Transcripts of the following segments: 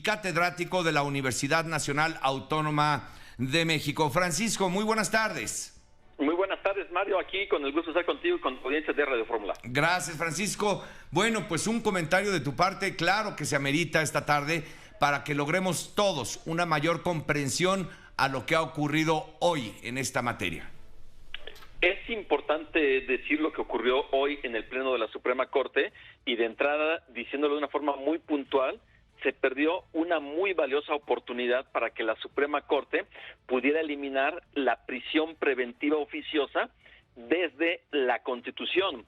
catedrático de la Universidad Nacional Autónoma de México. Francisco, muy buenas tardes. Muy buenas tardes, Mario, aquí con el gusto de estar contigo y con tu audiencia de Radio Fórmula. Gracias, Francisco. Bueno, pues un comentario de tu parte, claro que se amerita esta tarde para que logremos todos una mayor comprensión a lo que ha ocurrido hoy en esta materia. Es importante decir lo que ocurrió hoy en el Pleno de la Suprema Corte y de entrada, diciéndolo de una forma muy puntual, se perdió una muy valiosa oportunidad para que la Suprema Corte pudiera eliminar la prisión preventiva oficiosa desde la Constitución.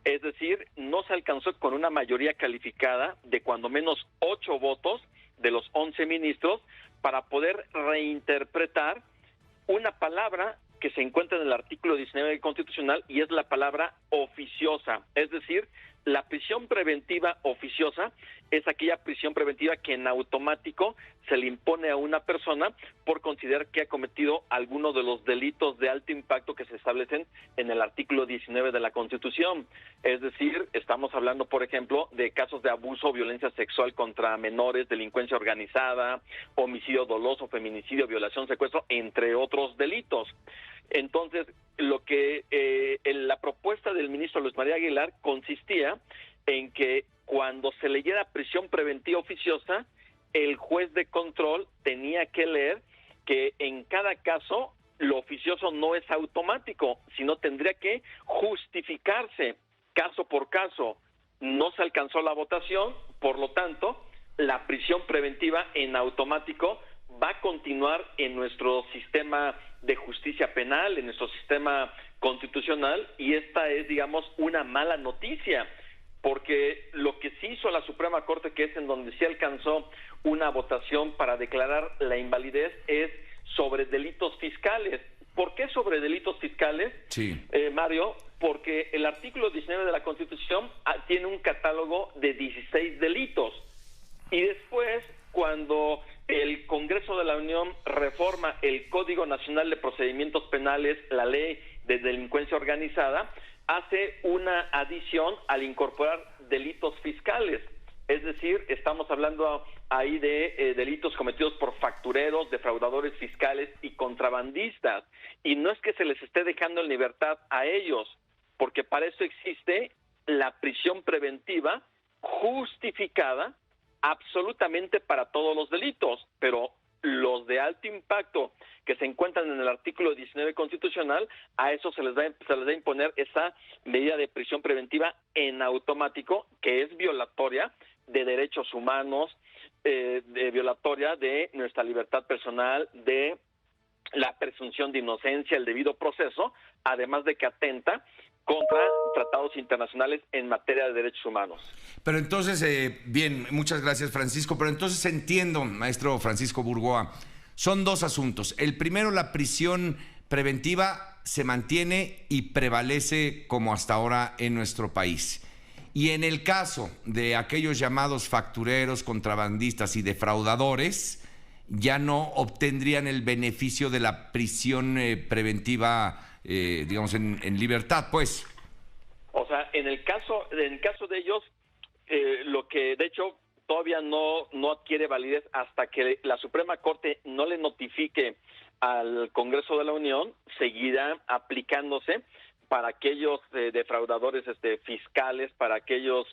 Es decir, no se alcanzó con una mayoría calificada de cuando menos 8 votos de los 11 ministros para poder reinterpretar una palabra que se encuentra en el artículo 19 del Constitucional y es la palabra oficiosa. Es decir, la prisión preventiva oficiosa es aquella prisión preventiva que en automático se le impone a una persona por considerar que ha cometido alguno de los delitos de alto impacto que se establecen en el artículo 19 de la Constitución. Es decir, estamos hablando, por ejemplo, de casos de abuso o violencia sexual contra menores, delincuencia organizada, homicidio doloso, feminicidio, violación, secuestro, entre otros delitos. Entonces, la propuesta del ministro Luis María Aguilar consistía en que cuando se leyera prisión preventiva oficiosa, el juez de control tenía que leer que en cada caso lo oficioso no es automático, sino tendría que justificarse caso por caso. No se alcanzó la votación, por lo tanto, la prisión preventiva en automático va a continuar en nuestro sistema de justicia penal, en nuestro sistema constitucional, y esta es, digamos, una mala noticia, porque lo que sí hizo la Suprema Corte, que es en donde sí alcanzó una votación para declarar la invalidez, es sobre delitos fiscales. ¿Por qué sobre delitos fiscales, sí. Mario? Porque el artículo 19 de la Constitución tiene un catálogo de 16 delitos, y después, cuando el Congreso de la Unión reforma el Código Nacional de Procedimientos Penales, la Ley de Delincuencia Organizada, hace una adición al incorporar delitos fiscales. Es decir, estamos hablando ahí de delitos cometidos por factureros, defraudadores fiscales y contrabandistas. Y no es que se les esté dejando en libertad a ellos, porque para eso existe la prisión preventiva justificada absolutamente para todos los delitos, pero los de alto impacto que se encuentran en el artículo 19 constitucional, a eso se les va a imponer esa medida de prisión preventiva en automático, que es violatoria de derechos humanos, violatoria de nuestra libertad personal, de la presunción de inocencia, el debido proceso, además de que atenta contra tratados internacionales en materia de derechos humanos. Pero entonces, bien, muchas gracias, Francisco, pero entonces entiendo, maestro Francisco Burgoa, son dos asuntos. El primero, la prisión preventiva se mantiene y prevalece como hasta ahora en nuestro país. Y en el caso de aquellos llamados factureros, contrabandistas y defraudadores, ya no obtendrían el beneficio de la prisión preventiva, digamos, en libertad, pues. O sea, en el caso de ellos, lo que de hecho todavía no adquiere validez hasta que la Suprema Corte no le notifique al Congreso de la Unión, seguirá aplicándose para aquellos defraudadores fiscales, para aquellos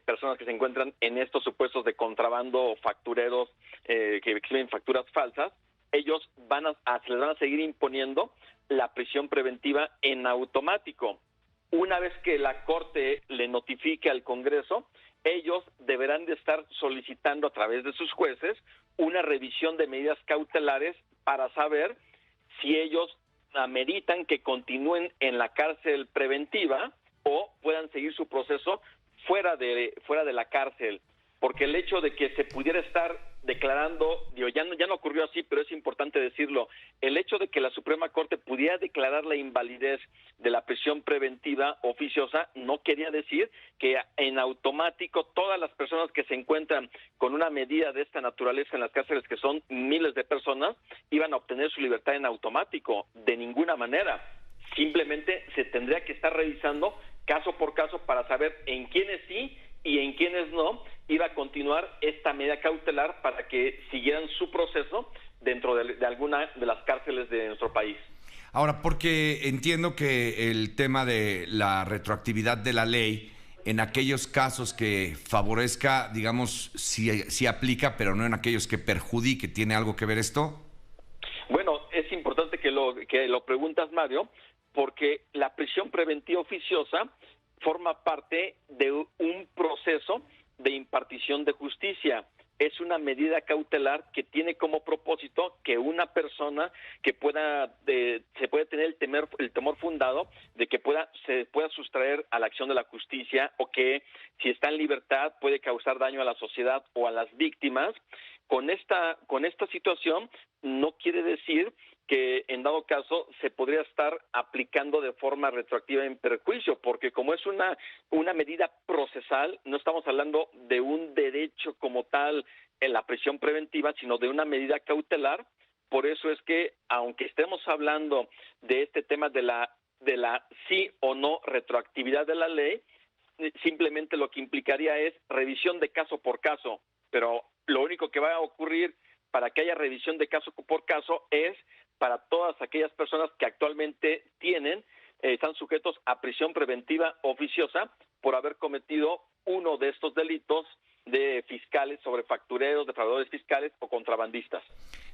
personas que se encuentran en estos supuestos de contrabando o factureros que exhiben facturas falsas. Ellos se les van a seguir imponiendo la prisión preventiva en automático. Una vez que la Corte le notifique al Congreso, ellos deberán de estar solicitando a través de sus jueces una revisión de medidas cautelares para saber si ellos ameritan que continúen en la cárcel preventiva o puedan seguir su proceso fuera de la cárcel. Porque el hecho de que se pudiera estar declarando, ya no ocurrió así, pero es importante decirlo, el hecho de que la Suprema Corte pudiera declarar la invalidez de la prisión preventiva oficiosa no quería decir que en automático todas las personas que se encuentran con una medida de esta naturaleza en las cárceles, que son miles de personas, iban a obtener su libertad en automático, de ninguna manera. Simplemente se tendría que estar revisando caso por caso para saber en quiénes sí y en quiénes no, iba a continuar esta medida cautelar para que siguieran su proceso dentro de alguna de las cárceles de nuestro país. Ahora, porque entiendo que el tema de la retroactividad de la ley, en aquellos casos que favorezca, digamos, sí aplica, pero no en aquellos que perjudique. ¿Tiene algo que ver esto? Bueno, es importante que lo preguntas, Mario, porque la prisión preventiva oficiosa forma parte de un proceso de impartición de justicia. Es una medida cautelar que tiene como propósito que una persona que se puede tener el temor fundado de que se pueda sustraer a la acción de la justicia, o que si está en libertad puede causar daño a la sociedad o a las víctimas. Con esta situación no quiere decir que en dado caso se podría estar aplicando de forma retroactiva en perjuicio, porque como es una medida procesal, no estamos hablando de un derecho como tal en la prisión preventiva, sino de una medida cautelar. Por eso es que, aunque estemos hablando de este tema de la sí o no retroactividad de la ley, simplemente lo que implicaría es revisión de caso por caso, pero lo único que va a ocurrir para que haya revisión de caso por caso es para todas aquellas personas que actualmente están sujetos a prisión preventiva oficiosa por haber cometido uno de estos delitos de fiscales, sobrefactureros, defraudadores fiscales o contrabandistas.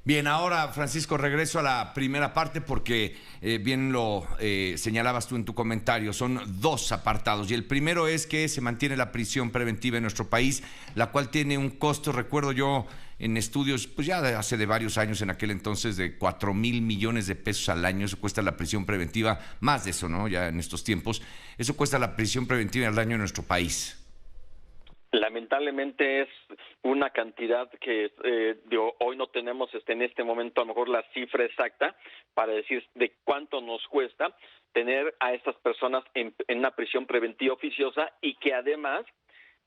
Bien, ahora, Francisco, regreso a la primera parte porque bien lo señalabas tú en tu comentario. Son dos apartados, y el primero es que se mantiene la prisión preventiva en nuestro país, la cual tiene un costo, recuerdo yo, en estudios, pues ya hace de varios años, en aquel entonces, de 4,000 millones de pesos al año. Eso cuesta la prisión preventiva, más de eso, ¿no? Ya en estos tiempos, eso cuesta la prisión preventiva al año en nuestro país. Lamentablemente es una cantidad que hoy no tenemos en este momento a lo mejor la cifra exacta para decir de cuánto nos cuesta tener a estas personas en una prisión preventiva oficiosa, y que además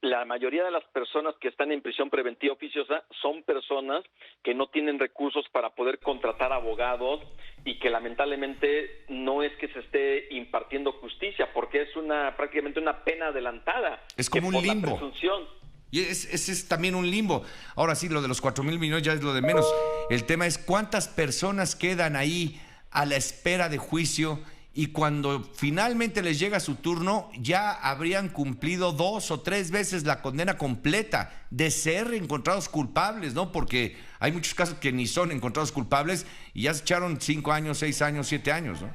la mayoría de las personas que están en prisión preventiva oficiosa son personas que no tienen recursos para poder contratar abogados, y que lamentablemente no es que se esté impartiendo justicia, porque es prácticamente una pena adelantada. Es como un limbo. La presunción. Y ese es también un limbo. Ahora sí, lo de los 4,000 millones ya es lo de menos. El tema es cuántas personas quedan ahí a la espera de juicio, y cuando finalmente les llega su turno ya habrían cumplido 2 o 3 veces la condena completa de ser encontrados culpables, ¿no? Porque hay muchos casos que ni son encontrados culpables y ya se echaron 5 años, 6 años, 7 años, ¿no?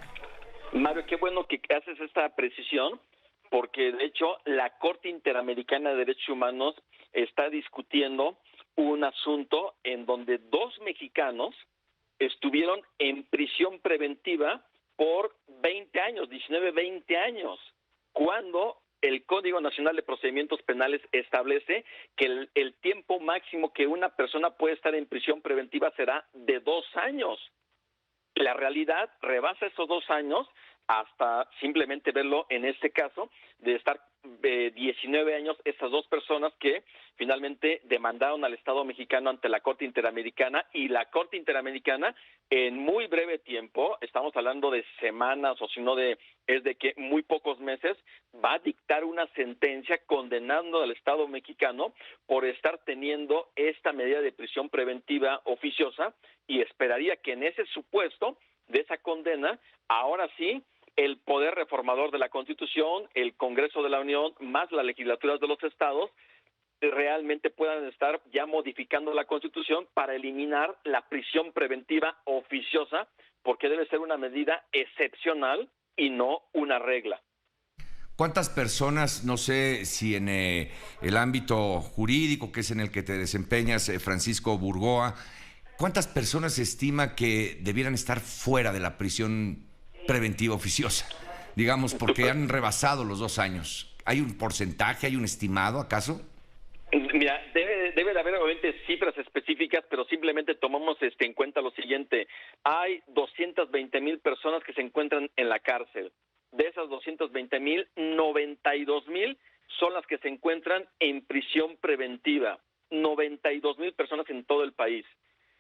Mario, qué bueno que haces esta precisión, porque de hecho la Corte Interamericana de Derechos Humanos está discutiendo un asunto en donde 2 mexicanos estuvieron en prisión preventiva por 20 años, 19, 20 años, cuando el Código Nacional de Procedimientos Penales establece que el tiempo máximo que una persona puede estar en prisión preventiva será de 2 años. La realidad rebasa esos 2 años, hasta simplemente verlo en este caso, de estar 19 años estas 2 personas que finalmente demandaron al Estado mexicano ante la Corte Interamericana, y la Corte Interamericana en muy breve tiempo, estamos hablando de semanas o si no es de que muy pocos meses, va a dictar una sentencia condenando al Estado mexicano por estar teniendo esta medida de prisión preventiva oficiosa, y esperaría que en ese supuesto de esa condena, ahora sí, el poder reformador de la Constitución, el Congreso de la Unión, más las legislaturas de los estados, realmente puedan estar ya modificando la Constitución para eliminar la prisión preventiva oficiosa, porque debe ser una medida excepcional y no una regla. ¿Cuántas personas, no sé si en el ámbito jurídico, que es en el que te desempeñas, Francisco Burgoa, cuántas personas se estima que debieran estar fuera de la prisión preventiva oficiosa? Digamos, porque han rebasado los 2 años. ¿Hay un porcentaje, hay un estimado, acaso? Mira, debe de haber obviamente cifras específicas, pero simplemente tomamos en cuenta lo siguiente. Hay 220,000 personas que se encuentran en la cárcel. De esas 220,000, 92,000 son las que se encuentran en prisión preventiva. 92,000 personas en todo el país.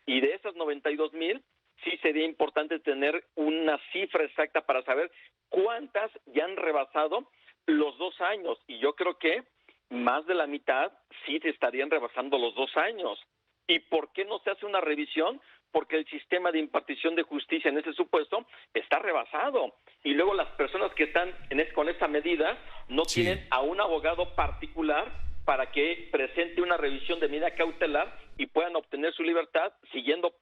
Y de esas 92,000, sí sería importante tener una cifra exacta para saber cuántas ya han rebasado los 2 años. Y yo creo que más de la mitad sí se estarían rebasando los 2 años. ¿Y por qué no se hace una revisión? Porque el sistema de impartición de justicia en ese supuesto está rebasado. Y luego las personas que están con esa medida no tienen a un abogado particular para que presente una revisión de medida cautelar y puedan obtener su libertad siguiendo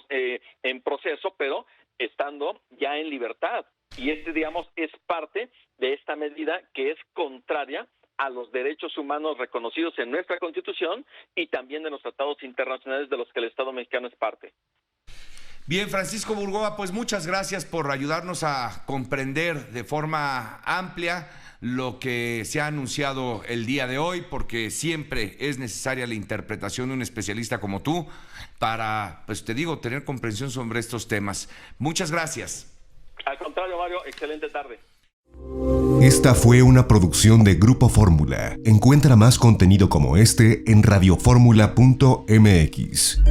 en proceso, pero estando ya en libertad. Y digamos, es parte de esta medida que es contraria a los derechos humanos reconocidos en nuestra Constitución y también de los tratados internacionales de los que el Estado mexicano es parte. Bien, Francisco Burgoa, pues muchas gracias por ayudarnos a comprender de forma amplia lo que se ha anunciado el día de hoy, porque siempre es necesaria la interpretación de un especialista como tú para, pues te digo, tener comprensión sobre estos temas. Muchas gracias. Al contrario, Mario, excelente tarde. Esta fue una producción de Grupo Fórmula. Encuentra más contenido como este en radioformula.mx.